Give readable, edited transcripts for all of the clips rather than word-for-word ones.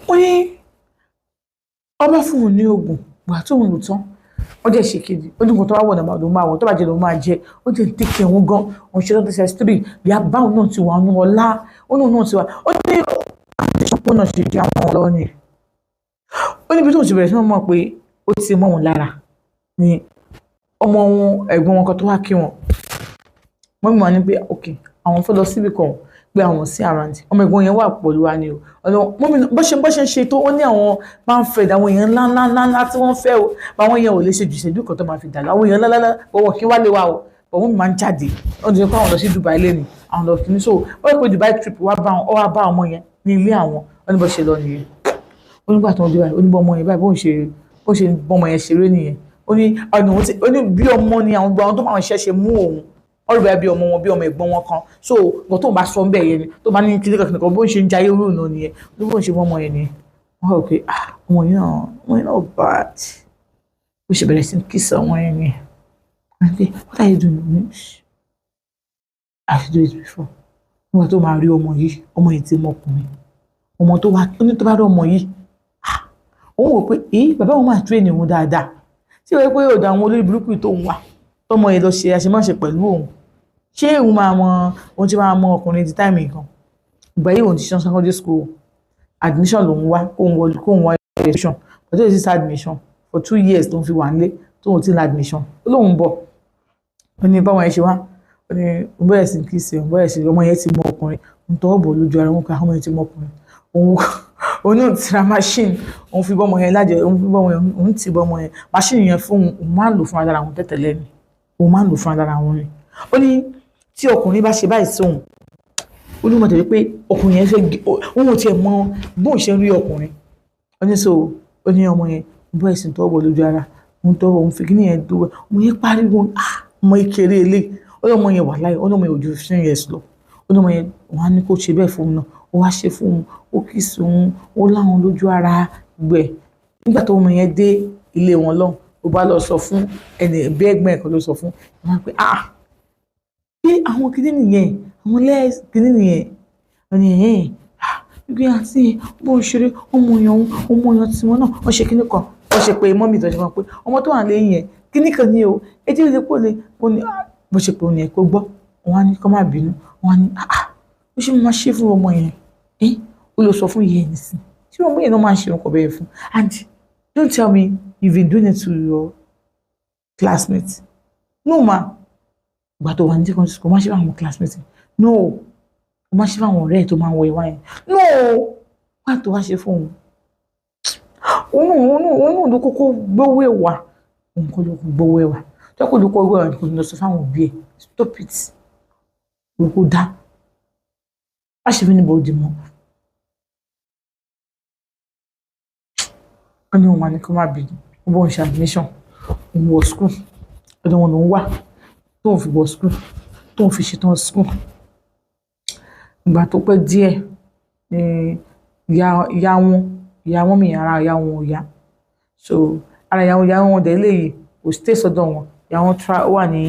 ó ní ọba fún òun ní oògùn gbà tó ń lò tán ó jẹ́ ṣe kejì ó ní nǹkan tó bá wọ̀ náà ló máa wọ̀ tó bá jẹ́ ló máa jẹ́ ó jẹ́ tèkè òun gan òun ṣe lọ́dún ss3 ìyá báwọn náà ti wà nù ọlá ó náà ti wà ó ní àtẹ̀sọ́pọ̀ náà ṣe jẹ́ àwọn ọlọ́run ni ó níbi tó ti bẹ̀rẹ̀ sí mọ̀ pé ó ti mọ́ wọn lára ni ọmọ wọn ẹ̀gbọ́n wọn kan tó wá kí wọn wọ́n mọ̀ ní pé ok àwọn fẹ́ lọ síbi kan pé àwọn sí around ọmọ ẹ̀gbọ́n yẹn wà pẹ̀lú wa ni o ọ̀nà bó ṣe ń ṣe tó ó ní àwọn máa ń fẹ́ àwọn èèyàn ńlá tí wọ́n fẹ́ o báwọn yẹn ò lè ṣe jù ìṣẹ́jú kan tó máa fi dàlú àwọn èèyàn ńlá bọ̀wọ̀ kí wá lè wá o bọ̀ wọ́n máa ń jáde wọ́n ti sọ pé àwọn lọ sí Dubai lẹ́nu àwọn lọ kìíní so ó yẹ pé Dubai trip wá bá ọmọ yẹn ní ilé àwọn wọ́n ní bó ṣe lọ nìyẹn ó nígbà tó ń dé báyìí ó ní bọ́ ọmọ yẹn báyìí bó ṣe bọ́mọ yẹn ṣeré nìyẹn ó ní bí ọmọ ni àwọn gbọ́n tó máa ń ṣe mú òun ọ̀rọ̀ bẹ́ẹ̀ bí ọmọ wọn bí ọmọ ẹ̀gbọ́n wọn kan so nǹkan tó ń bá sọ ń bẹ̀ yẹn ni tó bá ní kílé kankan bó ń ṣe ń jayé rúùn náà nìyẹn ló bó ń ṣe mọ́mọ yẹn nìyẹn wọ́n rò pé ọmọ yẹn náà bad bó ṣe bẹ̀rẹ̀ sí ń kí sọ ọmọ yẹn nìyẹn wọ́n pé what are you doing? I should do it before nígbà tó máa rí ọmọ yìí ti mọ ọkùnrin ọmọ tó wá ní tó bá rí ọmọ yìí òun wò pé bàbá òun máa train òun dáadáa tí ó yẹ pé ọ̀dọ̀ àwọn olórí burúkú tó ń wà tọmọ yẹn lọ ṣe àṣemáṣe pẹ̀lú òun ṣé òun máa mọ ohun tí máa mọ ọkùnrin di táìmì gan ìgbà yìí òun ti ṣan secondary school admission lòun wá kóun wá education but ó ti ṣe admission for 2 years tó ń fi wà nílé tóun ti ń la admission ó lóun bọ̀ ó ní báwọn yẹn ṣe wá ó ní òun bẹ̀rẹ̀ sí kí sí òun bẹ̀rẹ̀ sí ọmọ yẹn ti mọ ọkùnrin òun tọwọ́ bọ̀ lójú ara wọn pé ọmọ yẹn ti mọ ọkùnrin òun náà ti ra machine òun fi bọ́mọ yẹn lájẹ òun ti bọ́mọ yẹn machine yẹn fún òun máa ń lò fún adára àwọn tẹ́tẹ̀lẹ́ ni òun máa ń lò fún adára àwọn ni ó ní tí ọkùnrin bá ṣe báyìí sóhun ó ní mọ̀ tẹ̀lé pé ọkùnrin yẹn fẹ́ òun ò tiẹ̀ mọ bóun ṣe ń rí ọkùnrin ó ní so ó ní ọmọ yẹn bọ́ ẹ̀sìn tọ́wọ́ bọ̀ lójú ara òun tọ́wọ́ òun fi kíní yẹn dúró ọmọ yẹn pariwo ọmọ ìkéré ilé ó ní ọmọ yẹn wà láyé ó ní ọmọ yẹn ojú 15 years lọ ó ní ọmọ yẹn wọn á ní kó ṣe bẹ́ẹ̀ fún un náà ó wá ṣe fún un ó kì í sùn ó láwọn lójú ara gbẹ nígbà tó ọmọ yẹn dé ilé wọn lọ ó bá lọ sọ fún ẹni bí ẹ̀gbọ́n ẹ̀kọ́ ló sọ fún wọn pé pé àwọn kìíní nìyẹn àwọn lẹ́ẹ̀kìíní nìyẹn wọn ni gbé àti bó ń ṣeré ọmọ èèyàn tí wọn náà wọn ṣe kíní kan wọn ṣe pé mọ́mì tó ṣe wọn pé ọmọ tó wà lẹ́yìn yẹn kíní kan ní o etí ìdí pò lè bó ní bó ṣe pé òun yẹn kó gbọ́ wọn á ní kó má bínú wọn á ní ó ṣe máa ṣe fún ọmọ yẹn ó lọ sọ fún yẹn nísìn tí ọmọ yẹn náà máa ń ṣe ọkọ bẹ́ẹ̀ fún and don't tell me you've been doing it to your classmates no ma ìgbà tó wà ní secondary school má ṣe fún àwọn classmates no o má ṣe fún àwọn ọ̀rẹ́ ẹ̀ tó máa ń wọ ìwà yẹn no wá tó wá ṣe fún òun ló kókó gbówó ẹ̀wà òun kọ́ ló kó gbówó ẹ̀wà tó kó ló kó gbówó ẹ̀wà kò ní lọ sọ fáwọn òbí ẹ̀ stop it ló kó dá má ṣe fi níbo òdì mọ́ wọ́n ní òun máa ní kó má bìí wọ́n bọ́ ń ṣe admission òun wọ school ọ̀dọ̀ wọn ló ń wà tóun fi wọ school tóun fi ṣetán school ìgbà tó pẹ́ díẹ̀ ìyá wọn mi ara ìyá wọn ò yá so ara ìyá wọn dẹ̀ léyìí kò stay sọ́dọ̀ wọn ìyá wọn wà ní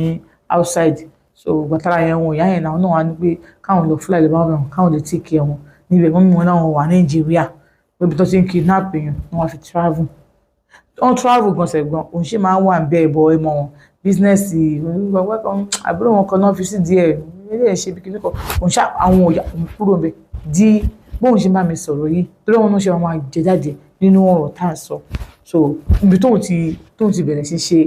outside so gbàtàrà ìyá wọn ìyá yẹn náà wà ní pé káwọn lọ fúláì lè bá wọn káwọn lè take care wọn níbẹ̀ mọ́mí wọn náà wà Nàìjíríà ibi tó ti ń kidnap èèyàn wọn wá fi travel wọn travel gan sẹ̀gbọ́n òun ṣe máa ń wà bẹ́ẹ̀ bọ ẹmọ wọn bísínẹ́sì àbúrò wọn kan náà fi sí díẹ̀ ilé ẹ̀ ṣe bí kíní kan òun ṣá àwọn òyà òun kúrò bẹ́ẹ̀ di bóun ṣe bá mi sọ̀rọ̀ yìí torí wọn náà ṣe máa jẹ jáde nínú ọ̀rọ̀ tá à ń sọ so ibi tóun ti bẹ̀rẹ̀ sí ṣe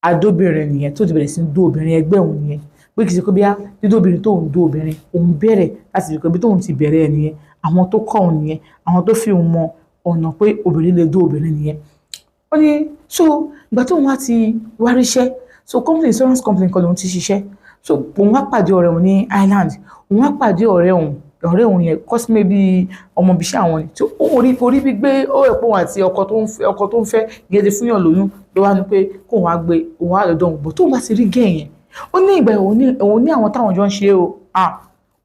adóbìnrin nìyẹn tó ti bẹ̀rẹ̀ sí dó obìnrin ẹgbẹ́ òun nìyẹn pé kì í ṣe pé bíyá dídóbìnrin tóun dó obìnrin òun bẹ̀rẹ̀ láti rí pé bí tóun ti bẹ̀rẹ̀ ẹ̀ nìyẹn àwọn tó kọ́ òun nìyẹn àwọn tó fi òun mọ ọ̀nà pé obìnrin lè dó obìnrin nìyẹn ó ní so ìgbà tóun wá ti wá ríṣẹ́ so company insurance company kan lòun ti ṣiṣẹ́ so òun wá pàdé ọ̀rẹ́ òun ní Ireland òun wá pàdé ọ̀rẹ́ òun yẹn cosme bí ọmọ ibiṣẹ́ àwọn ni tí orí bí gbé ó rẹ̀ pọ̀ wọn àti ọkọ tó ń fẹ́ gẹ́gẹ́ fúnyàn lóyún ló wá ní pé kóun wá gbé òun wá lọ́dọ̀ òun bọ̀ tóun bá ti rí gẹ̀yẹn ó ní ìgbà òun ní àwọn táwọn jọ ń ṣe o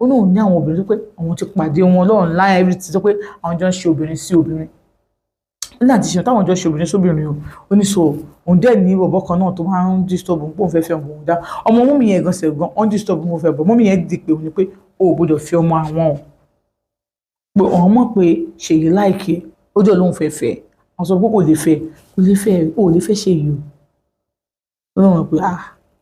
ó ní òun ní àwọn obìnrin tó pé àwọn ti pàdé wọn lọ́rùn láyé ẹbí ti sọ pé àwọn jọ ń ṣe obìnrin sí obìnrin nígbà tí ṣe táwọn jọ ṣe obìnrin sóbìnrin o ó ní so òun dẹ̀ ní bọ̀bọ̀ kan náà tó máa ń disturb òun pé òun fẹ́ fẹ́ òun dá ọmọ mọ́mí yẹn gan sẹ̀gbọ́n ó ń disturb òun fẹ́ bọ̀ mọ́mí yẹn di pé òun ni pé o ò gbọdọ̀ fi ọmọ àwọn o pé òun mọ̀ pé Ṣèyí láìkè ó jẹ́ lóun fẹ́ fẹ́ àwọn sọ pé kò lè fẹ́ ò lè fẹ́ Ṣèyí o ó rọrùn pé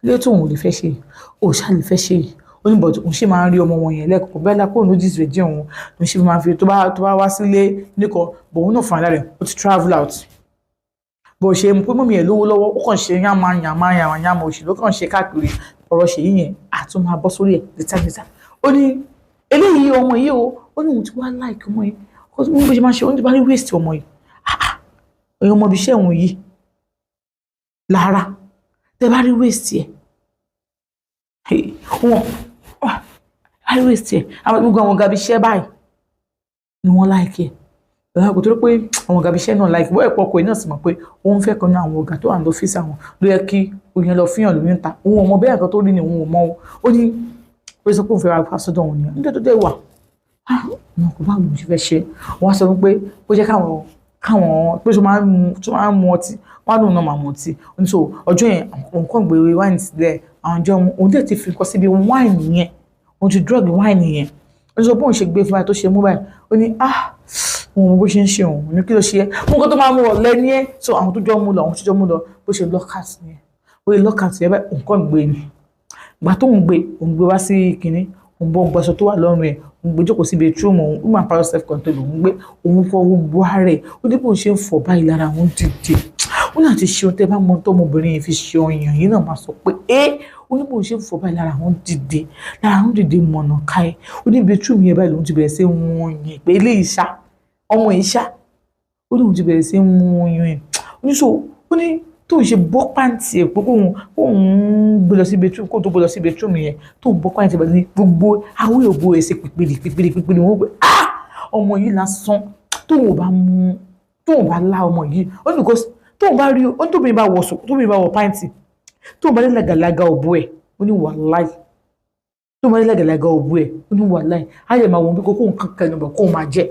ilé tó òun ò lè fẹ́ Ṣèyí ò ṣáà lè fẹ́ Ṣèyí ó ní bọ̀dù òun ṣe máa ń rí ọmọ wọn yẹn lẹ́kọ̀ọ́ bẹ́ẹ̀ lápò òun ló dìsí rẹ̀ díẹ̀ òun ló ṣe máa fi tó bá wá sílé nìkan bọ̀ òun náà fún ara rẹ̀ ó ti travel out bó ṣe mú pé mọ́mí ẹ̀ lówó lọ́wọ́ ó kàn ṣe yàmà òṣì ló kàn ṣe káàkiri ọ̀rọ̀ Ṣèyí yẹn àtún máa bọ́ sórí ẹ̀ létà ó ní eléyìí ọmọ yìí ó ní òun ti wá láìkí ọmọ yìí ó ní bó ṣe máa ṣe ó ní bá rí waste ọmọ yìí èèyàn ọmọ ibi iṣẹ́ òun yìí lára tẹ bá rí waste ẹ̀ wọ́n bá rí waste ẹ̀ àwọn gbogbo àwọn ọ̀gá ibi iṣẹ́ báyìí ni wọ́n láìkí ẹ̀ kò tó rí pé àwọn ọ̀gá ibi iṣẹ́ náà láìkí wọ́n ẹ̀pọ̀ ọkọ̀ yìí náà sì mọ̀ pé òun fẹ́ kan ní àwọn ọ̀gá tó wà ní ọ́fíìsì àwọn ló yẹ kí òyìn lọ fíyàn lórí ń ta òun ọmọ bẹ́ẹ̀ kan tó rí ni òun ò mọ̀ ó ní pé sọ pé òun fẹ́ ra pásítọ̀ òun nìyẹn nítorí tó dé wà wọn kò bá òun ṣe fẹ́ ṣe wọ́n sọ pé ó jẹ́ káwọn pé tó máa ń mu ọtí wọ́n á lóun náà máa mu ọtí so ọjọ́ yẹn òun kàn gbé wáìnì sílẹ̀ àwọn ọjọ́ òun dẹ̀ ti fi nǹkan síbi wáìnì yẹn òun ti drug wáìnì yẹn ó sọ pé òun ṣe gbé fún báyìí tó ṣe mú báyìí ó ní òun bó ṣe ń ṣe òun ní kí ló ṣe é mú nǹkan tó máa mú ọ̀lẹ́ ní ẹ́ so àwọn tó jọ mú lọ bó ṣe lọ́kàtì nìyẹn ó lè lọ́kàtì yẹn báyìí òun kàn gbé ni ìgbà tó ń gbé òun gbé wá sí kínní òun bọ́ gbọ́sọ tó wà lọ́rùn ẹ̀ òun gbé jókòó sí bedroom òun woman power self control òun gbé òun fọ gbogbo ara ẹ̀ ó dé bó ṣe ń fọ báyìí lára òun dìde ó náà ti ṣe ohun tẹ́ bá mọ tó ọmọbìnrin yẹn fi ṣe ọyàn yìí náà máa sọ pé ó ní bó ṣe ń fọ báyìí lára òun dìde mọ̀nà ká ẹ̀ ó ní bedroom yẹn báyìí lòun ti bẹ̀rẹ̀ sí wọn yẹn pé ilé ìṣá ọmọ ìṣá ó ní òun ti bẹ̀rẹ̀ sí wọn yẹn ó ní so ó ní tó ń ṣe bọ́ pàǹtì ẹ̀ pé kóun gbé lọ sí bedroom kó tó gbé lọ sí bedroom yẹn tó ń bọ́ pàǹtì ẹ̀ ní gbogbo awé ògbó ẹ̀ ṣe pípìlì wọ́n gbé ọmọ yìí lásán tóun bá lá ọmọ yìí ó ní because tóun bá rí ó ní tóun bá wọ pàǹtì tóun bá lé làgàlàgà òbó ẹ̀ ó ní wàláì tóun bá lé làgàlàgà òbó ẹ̀ ó ní wàláì á yẹ máa wọ bí kóun kankan níbọ̀ kóun máa jẹ́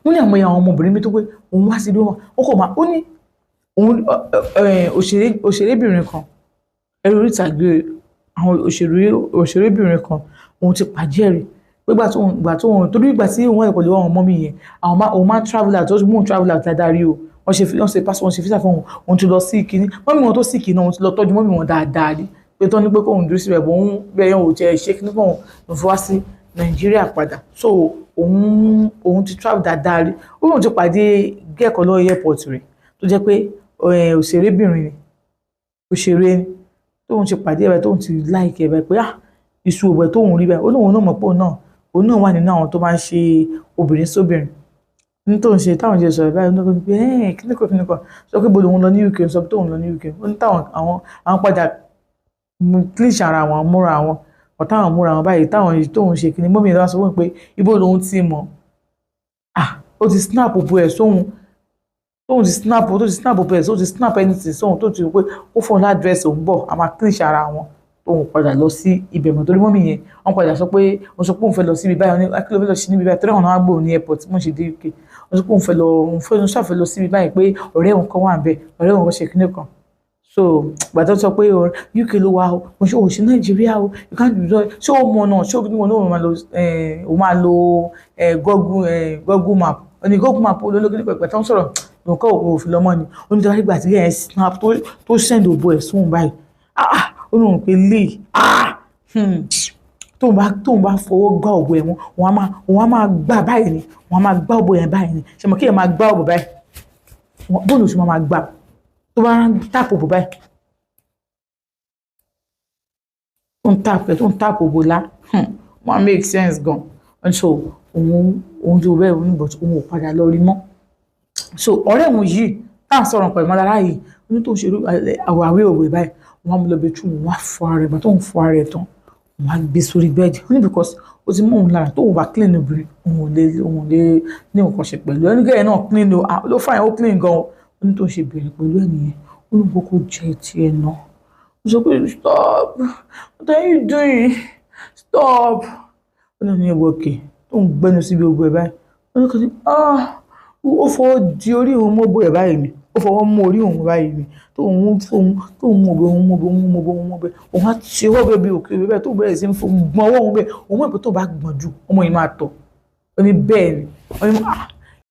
wọ́n ní àwọn ọmọbìnrin mi tó pé òun wá sí lóhùn ó kò máa ó ní òun òṣèrébìnrin kan ẹrú orí ìtàgé àwọn òṣèrébìnrin kan òun ti pàjẹ́rì pé ìgbà tó wọn torí ìgbà tí òun wà pẹ̀lú àwọn ọmọ mi yẹn òun máa ń travel out ó mú un travel out dáadáa rí o wọ́n ṣe pass wọ́n ṣe físà fún òun ti lọ sí ìkíní mọ́mí wọn tó sì kí náà òun ti lọ tọ́jú mọ́mí wọn dáadáa rí pé tọ́ ní pé kóun dúró síbẹ̀ bọ́ òun bẹ́ẹ̀ yẹn ò tiẹ̀ ṣe kí nípa òun fi wá sí Nàìjíríà padà so òun ti travel dáadáa rí òun ti pàdé gẹ́ẹ̀kọ́ lọ airport rẹ̀ tó jẹ́ pé òṣèrébìnrin ni òṣèré tóun ti pàdé ẹ̀ tóun ti láìkẹ́ ẹ̀ pé iṣu òbẹ̀ tóun rí bẹ́ẹ̀ ó lóun náà mọ̀ pé òun náà wà nínú àwọn tó máa ń ṣe obìnrin sóbìnrin ní tóun ṣe táwọn jẹ sọ̀rọ̀ báyìí ó ní pé kíníkọ̀ sọ pé bolo òun lọ ní UK sọ pé tóun lọ ní UK ó ní táwọn àwọn padà clinch ara àwọn múra àwọn ọ̀táwọn múra àwọn báyìí táwọn tóun ṣe kíní mọ́mí ìlú wa sọ fún mi pé ibo lòun ti mọ̀ ó ti snap òbú ẹ̀ sóhun tóun ti snap bẹ́ẹ̀ tó ti snap anything sóhun tó ti rò pé ó fún un ládírẹ́sì òun bọ̀ a máa clinch ara wọn tóun padà lọ sí ibẹ̀ mọ̀ torí mọ́mí yẹn wọ́n padà sọ pé wọ́n sọ pé òun fẹ́ lọ síbi báyìí akíló fẹ́ lọ sí níbi báyìí torí àwọn náà gbòòrò ní airport mo ṣe dé UK wọ́n sọ pé òun ṣàfẹ́ lọ síbi báyìí pé ọ̀rẹ́ òun kan wà ń bẹ̀ ọ̀rẹ́ òun kan ṣe kíní kan so gbàtọ́ sọ pé UK ló wà ó ṣe òṣì Nàìjíríà ó you can't do it ṣé ó mọ náà ṣé ó máa lo Google map ní Google map olólógún nípa ìpẹ̀tàn sọ̀rọ̀ nǹkan òfin lọ́mọ ni oníjọba ìgbà tí ẹ̀ snap tó send òbò ẹ̀ sóhun báyìí ó lóun pé lè tóun bá fọwọ́ gbá òbò ẹ̀ wọn á máa gbá báyìí ni wọn á máa gbá òbò ẹ̀ báyìí ni ṣe mọ̀ kí ẹ̀ máa gbá òbò báyìí bóòlù ṣe máa gbà tó bá ń tàpù òbò báyìí tó ń tàpù òbò lá wọ́n make sense gan and so òun tó bẹ́ẹ̀ òun but òun ò padà lọ rí mọ́ so ọ̀rẹ́ òun yìí táà sọ̀rọ̀ pẹ̀lú mọ́lára yìí oní tó ń ṣe àwáwí òwe báyìí wọ́n á mú lọ bẹ tú wọn wá fọ ara ẹ̀ bá tó ń fọ ara ẹ̀ tán wọ́n á gbé sórí bẹ́ẹ̀dì ó ní because ó ti mú òun lára tó òun bá clean obìnrin òun lè ní nǹkan ṣe pẹ̀lú ẹni gẹ́gẹ́ náà clean ló fàyàn ó clean gan ó ní tó ń ṣe bẹ̀rẹ̀ pẹ̀lú ẹnìyẹn ó ní kókó jẹ́ ti ẹ̀ náà ó sọ pé stop what are you doing stop ó ní ìwọ òkè tó ń gbẹnu síbi ogun ẹ̀ báyìí ó ní kò ní ó fọwọ́ di orí òun mọ́bó ẹ̀ báyìí ni ó fọwọ́ mú orí òun báyìí ni tó ń mú ọbẹ̀ òun á ti ọwọ́ bẹ́ẹ̀ bí òkè bẹ́ẹ̀ tó bẹ̀rẹ̀ sí ń gbọ́n ọwọ́ òun bẹ́ẹ̀ òun mọ̀ pé tó bá gbọ̀n jù ọmọ yìí máa tọ̀ ó ní bẹ́ẹ̀ ni ó ní